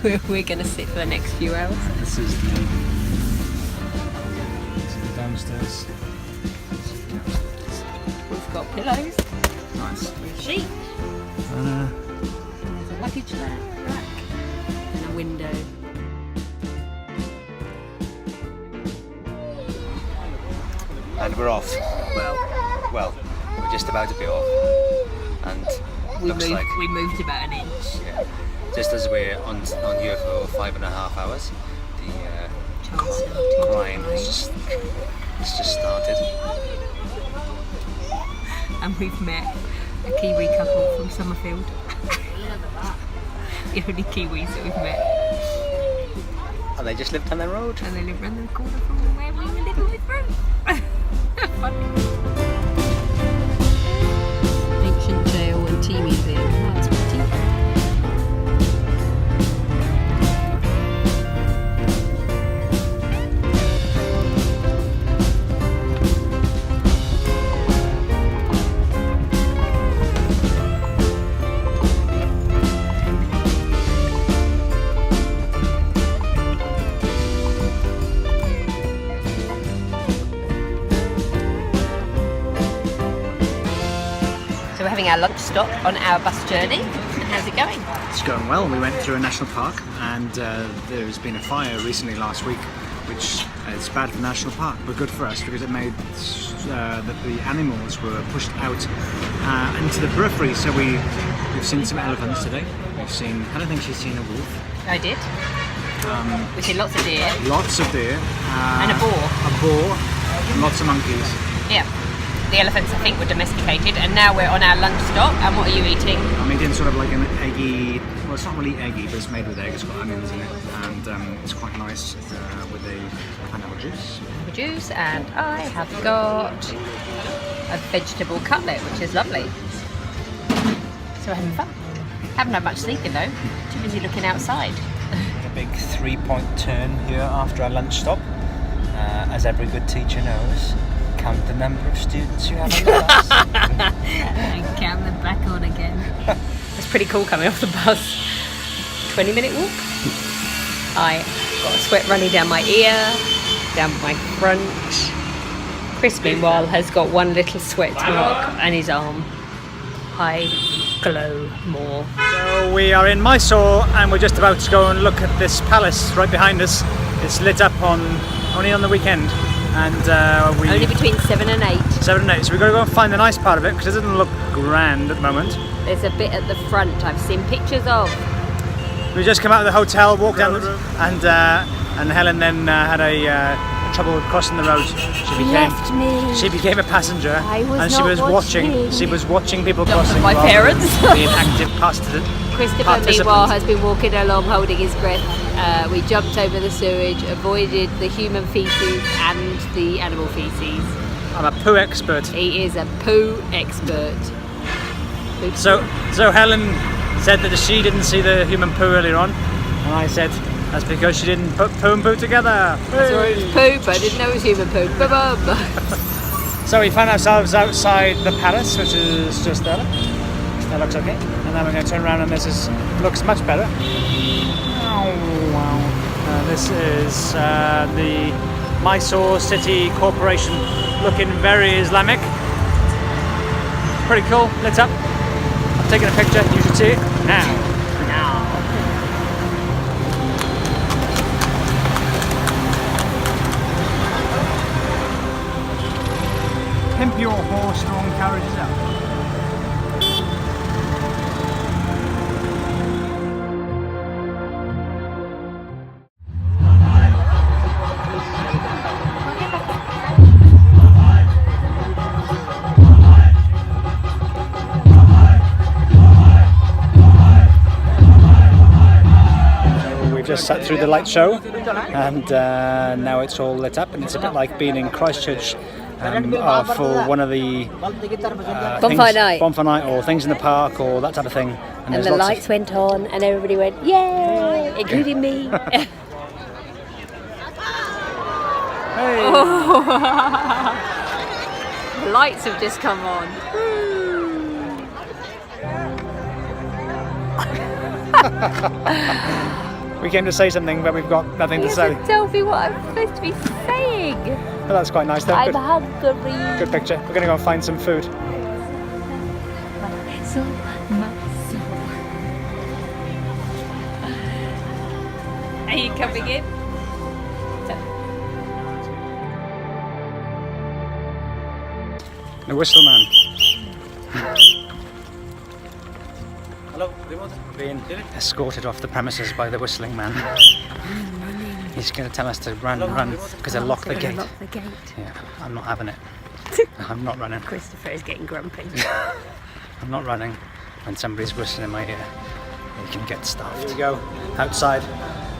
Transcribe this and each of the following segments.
we're going to sit for the next few hours. This is the downstairs. We've got pillows. Nice. With a sheet. There's a luggage rack and a window. And we're off. Well, we're just about to be off. And We looks like moved about an inch. yeah, just as we're on here for 5.5 hours, the crime has just started. And we've met a Kiwi couple from Summerfield. The only Kiwis that we've met. And they just live down the road. And they live around the corner from where we were living with them. Funny. Ancient jail and tea museum. That's pretty. We're having our lunch stop on our bus journey. How's it going? It's going well. We went through a national park, and there's been a fire recently last week, which is bad for the national park, but good for us because it made that the animals were pushed out into the periphery. So we've seen some elephants today. We've seen. I don't think she's seen a wolf. I did. We've seen lots of deer. Lots of deer. And a boar. A boar. And lots of monkeys. Yeah. The elephants, I think, were domesticated, and now we're on our lunch stop. And what are you eating? I'm eating sort of like an eggy. Well, it's not really eggy, but it's made with egg. It's got onions in it, and it's quite nice with a pineapple juice. Pineapple juice, and I have got a vegetable cutlet, which is lovely. So we're having fun. Haven't had much sleeping though. Too busy looking outside. A big 3-point turn here after our lunch stop. As every good teacher knows, count the number of students you have on the bus. And count them back on again. It's pretty cool coming off the bus. 20-minute walk. I got a sweat running down my ear, down my front. Chris, meanwhile, has got one little sweat mark on his arm. I glow more. So we are in Mysore, and we're just about to go and look at this palace right behind us. It's lit up only on the weekend. And only between 7 and 8. 7 and 8. So we've got to go and find the nice part of it because it doesn't look grand at the moment. There's a bit at the front I've seen pictures of. We just come out of the hotel, walked down, and Helen then had a trouble crossing the road. She became a passenger, and she was watching. She was watching people crossing. My parents. Being active Christopher, meanwhile, has been walking along holding his breath. We jumped over the sewage, avoided the human feces and the animal feces. I'm a poo expert. He is a poo expert. So Helen said that she didn't see the human poo earlier on, and I said that's because she didn't put poo and poo together. That's right, it was poop. I didn't know it was human poo. Ba-bum. So we found ourselves outside the palace, which is just there. That looks okay. And then we're going to turn around, and looks much better. This is the Mysore City Corporation, looking very Islamic. Pretty cool, lit up. I've taken a picture, you should see it now. Pimp your horse-drawn carriages out. Just sat through the light show, and now it's all lit up, and it's a bit like being in Christchurch for one of the bonfire night or things in the park or that type of thing. And the lights went on, and everybody went, yay, including me. Hey. Oh. The lights have just come on. We came to say something, but we've got nothing to say. Tell me what I'm supposed to be saying. But that's quite nice though. I'm Good, hungry. good picture. We're going to go and find some food. Are you coming in? The whistle man. Hello, Being escorted off the premises by the whistling man. He's going to tell us to run, because they'll lock the gate. Lock the gate. Yeah, I'm not having it. I'm not running. Christopher is getting grumpy. I'm not running when somebody's whistling in my ear. You can get stuffed. Here we go, outside.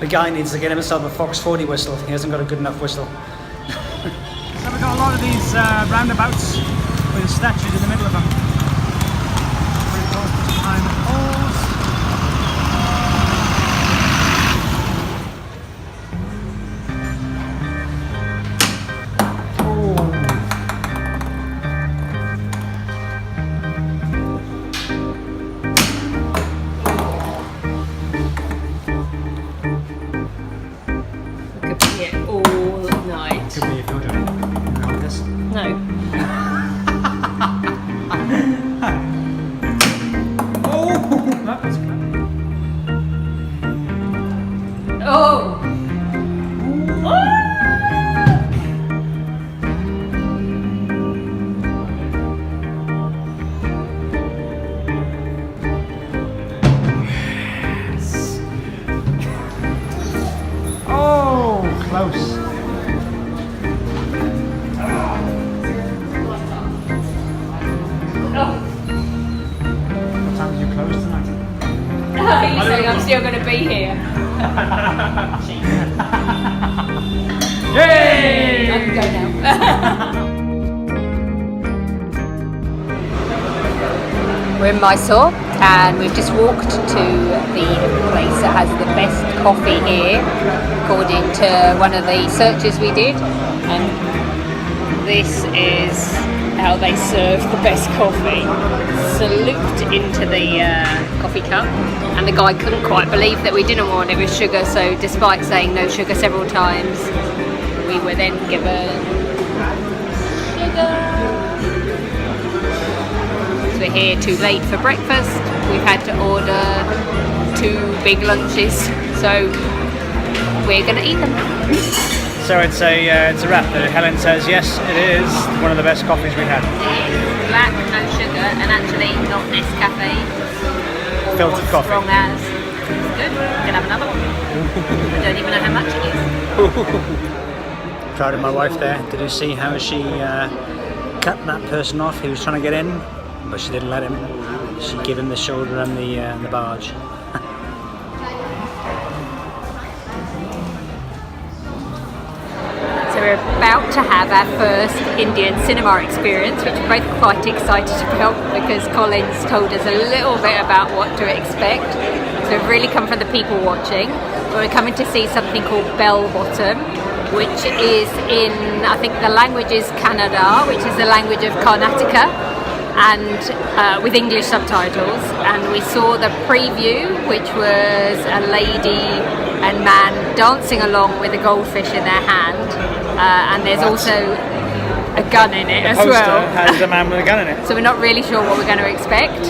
The guy needs to get himself a Fox 40 whistle. He hasn't got a good enough whistle. So we've got a lot of these roundabouts with statues in the middle of them. Very close to behind the poles. Could be here all night. Could be if you're doing it. You want this? No. Oh, that was clever. Oh! Oh, close. What time did you close tonight? He's saying I'm still going to be here. Yay! I can go now. We're in Mysore and we've just walked to the place that has the best coffee here, according to one of the searches we did. And this is how they serve the best coffee. Salute into the coffee cup. And the guy couldn't quite believe that we didn't want it with sugar, so despite saying no sugar several times, we were then given sugar. So we're here too late for breakfast. We've had to order 2 big lunches, so we're going to eat them. So it's a wrap that Helen says, yes, it is one of the best coffees we've had. It is black, no sugar, and actually not Nescafe. Filtered coffee. Strong as. It's good. Can have another one. I don't even know how much it is. Proud of my wife there. Did you see how she cut that person off? He was trying to get in, but she didn't let him. She gave him the shoulder and the barge. So we're about to have our first Indian cinema experience, which we're both quite excited about because Colin's told us a little bit about what to expect. So we've really come from the people watching, but we're coming to see something called Bell Bottom, which is in, I think the language is Kannada, which is the language of Karnataka, and with English subtitles. And we saw the preview, which was a lady and man dancing along with a goldfish in their hand. And there's also a gun in it as well. The poster has a man with a gun in it. So we're not really sure what we're going to expect.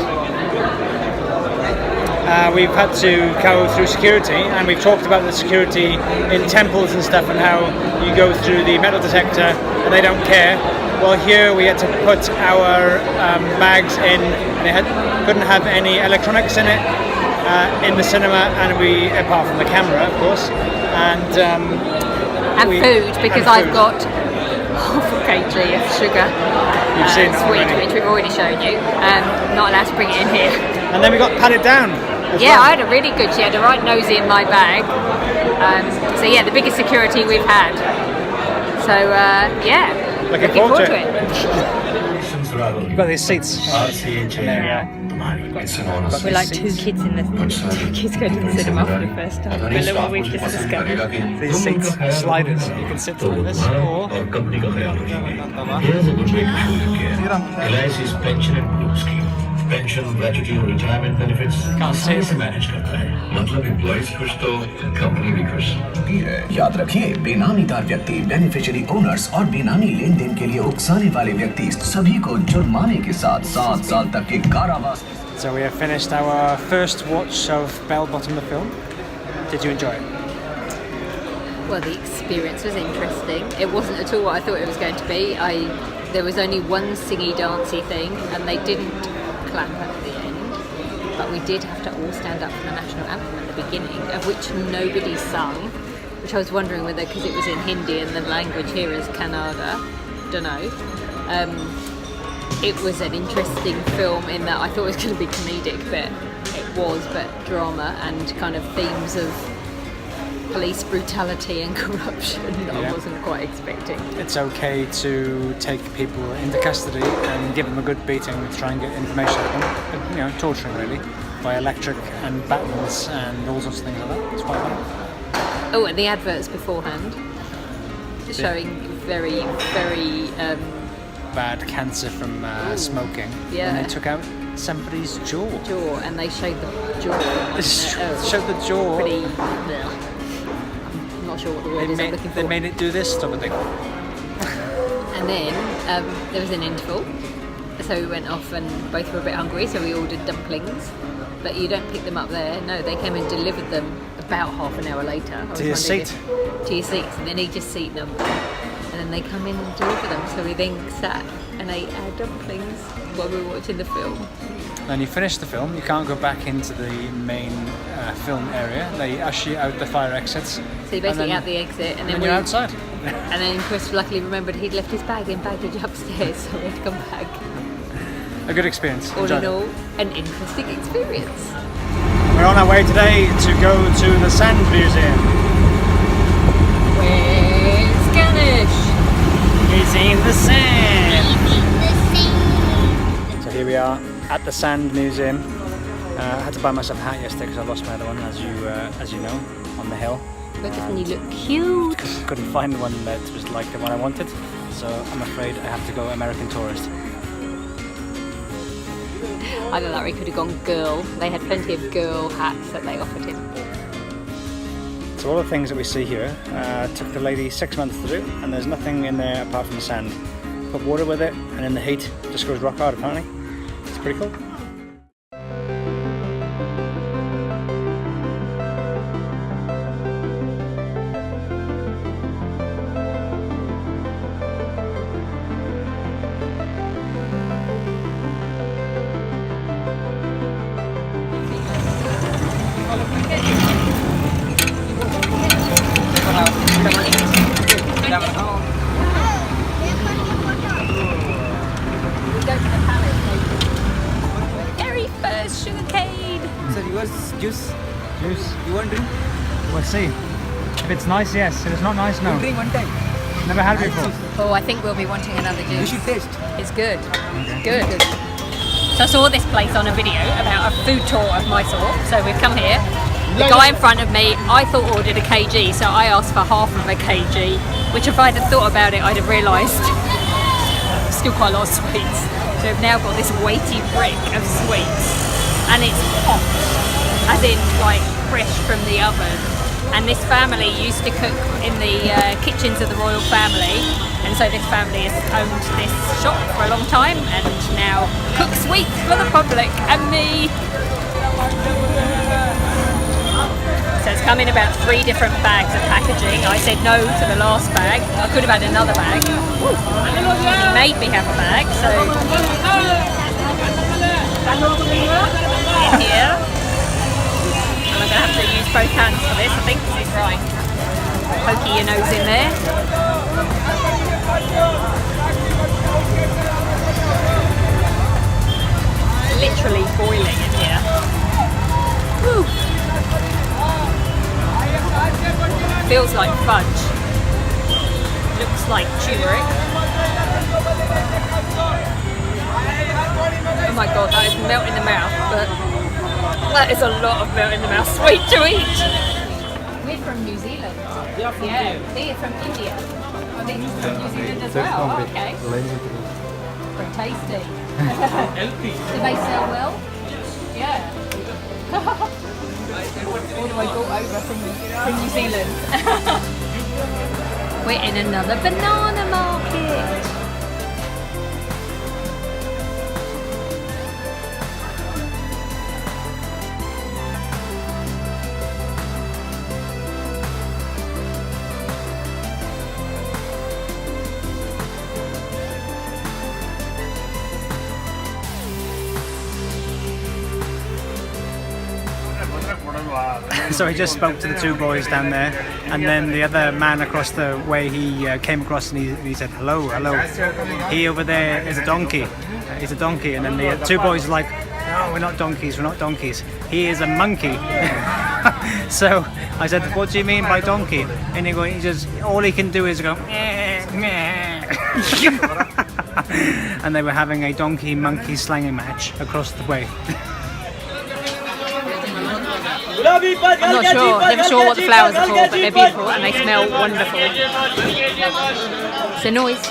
We've had to go through security, and we've talked about the security in temples and stuff and how you go through the metal detector and they don't care. Well, here we had to put our bags in, and couldn't have any electronics in it in the cinema, and we, apart from the camera, of course, and food, because I've got half a kg of sugar, sweet, which we've already shown you. Not allowed to bring it in here. And then we got patted down. Yeah, I had a really good. She had a right nosy in my bag. So yeah, the biggest security we've had. So yeah, looking forward to it. You've got these seats. We're like two kids going to the cinema for the first time. But look what we've just discovered. These seats, sliders. You can sit through this, or Here's a good way to show you care. LIC's pension and blue scheme. Pension gratuity और retirement benefits आसानी से manage करता है मतलब employees खुश तो company भी खुश याद रखिए बेनामीदार व्यक्ति बेनिफिशियरी ओनर्स और बेनामी लेन देन के लिए उकसाने वाले व्यक्ति सभी को जुर्माने के साथ 7 साल तक के कारावास. So we have finished our first watch of Bell Bottom the film. Did you enjoy it? Well, the experience was interesting. It wasn't at all what I thought it was going to be. There was only one singy dancey thing and they didn't clap at the end. But we did have to all stand up for the national anthem at the beginning, of which nobody sung, which I was wondering whether because it was in Hindi and the language here is Kannada, don't know. It was an interesting film in that I thought it was going to be comedic, but it was, but drama and kind of themes of police brutality and corruption that I wasn't quite expecting. It's okay to take people into custody and give them a good beating to try and get information out of them. You know, torturing really, by electric and buttons and all sorts of things like that. It's quite fun. Oh, and the adverts beforehand showing very, very bad cancer from smoking. Yeah. And they took out somebody's jaw. And they showed the jaw. Showed the jaw. Pretty. I'm not sure what the word is I'm looking for. They made it do this type of thing. And then there was an interval, so we went off and both were a bit hungry, so we ordered dumplings. But you don't pick them up there. No, they came and delivered them about half an hour later. To your seat? To your seats, and then each seat number. And then they come in and deliver them, so we then sat and ate our dumplings while we were watching the film. Then you finish the film, you can't go back into the main film area. They usher you out the fire exits. So you're basically out the exit, and then you're outside. And then Chris luckily remembered he'd left his bag in baggage upstairs, so we had to come back. A good experience. All in all, an interesting experience. We're on our way today to go to the Sand Museum. Where's Ganesh? He's in the sand. So here we are at the Sand Museum. I had to buy myself a hat yesterday because I lost my other one, as you know, on the hill. But doesn't he look cute? Couldn't find one that was like the one I wanted, so I'm afraid I have to go American tourist. Either that or he could have gone girl. They had plenty of girl hats that they offered him. So all the things that we see here took the lady 6 months to do, and there's nothing in there apart from the sand. Put water with it, and in the heat, it just goes rock hard apparently. It's pretty cool. Juice. You want drink? We'll see. If it's nice, yes. If it's not nice, no. Drink one time. Never had it before. Oh, I think we'll be wanting another juice. You should taste. It's good. Good. So I saw this place on a video about a food tour of Mysore. So we've come here. The guy in front of me, I thought ordered a kg, so I asked for half of a kg, which if I'd have thought about it, I'd have realised still quite a lot of sweets. So we've now got this weighty brick of sweets, and it's hot, as in like fresh from the oven. And this family used to cook in the kitchens of the royal family, and so this family has owned this shop for a long time and now cooks sweets for the public and me. So it's come in about 3 different bags of packaging. I said no to the last bag. I could have had another bag. He made me have a bag, so in here. And I'm going to have to use both hands for this, I think this is right. Pokey your nose in there. Literally boiling in here. Woo. Feels like fudge. Looks like turmeric. Oh my god, that is melt in the mouth, but that is a lot of melt in the mouth sweet to eat. We're from New Zealand. Yeah, they're from India. Oh, they're from New Zealand as well. Oh, okay. Very tasty. Do they sell well? Yeah. All the way brought over from New Zealand. We're in another banana market. So he just spoke to the two boys down there, and then the other man across the way, he came across and he said, hello, hello. He over there is a donkey. He's a donkey. And then the two boys are like, no, we're not donkeys, we're not donkeys. He is a monkey. So I said, what do you mean by donkey? And he just, all he can do is go, meh, meh. And they were having a donkey-monkey slanging match across the way. I'm not sure, never sure what the flowers are for, but they're beautiful and they smell wonderful. It's a noise.